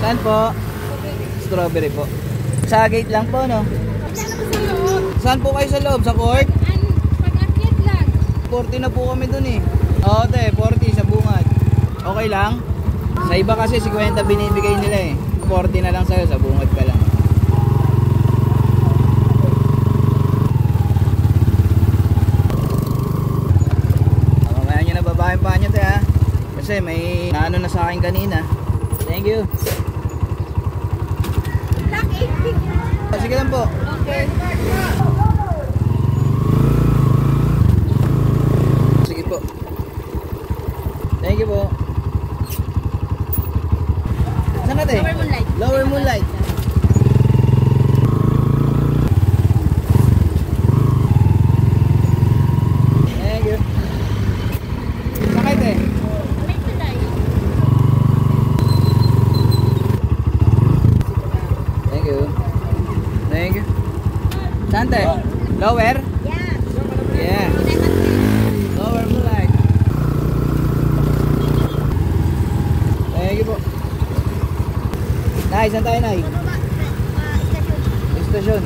Saan po? Strawberry po. Sa gate lang po, no? Saan po kayo sa loob? Sa court? Pag-akyat lang. 40 na po kami dun eh. Oo, te, 40 sa bungad. Okay lang? Sa iba kasi 50 binibigay nila eh. 40 na lang sa'yo, sa bungad ka lang. Mamaya nyo na babae pa nyo, te, ha? Kasi may naano na sa akin kanina. Thank you. Sige lang po. Okay. Sige po. Thank you po. Saan natin? Lower Moonlight. Lower Moonlight. Thank you. Sakay te. May tulay. Thank you. Thank you. Saan te? Lower? Yeah. Yeah. Lower Moonlight. Thank you po. Nay, saan tayo, Nay? Station. Station.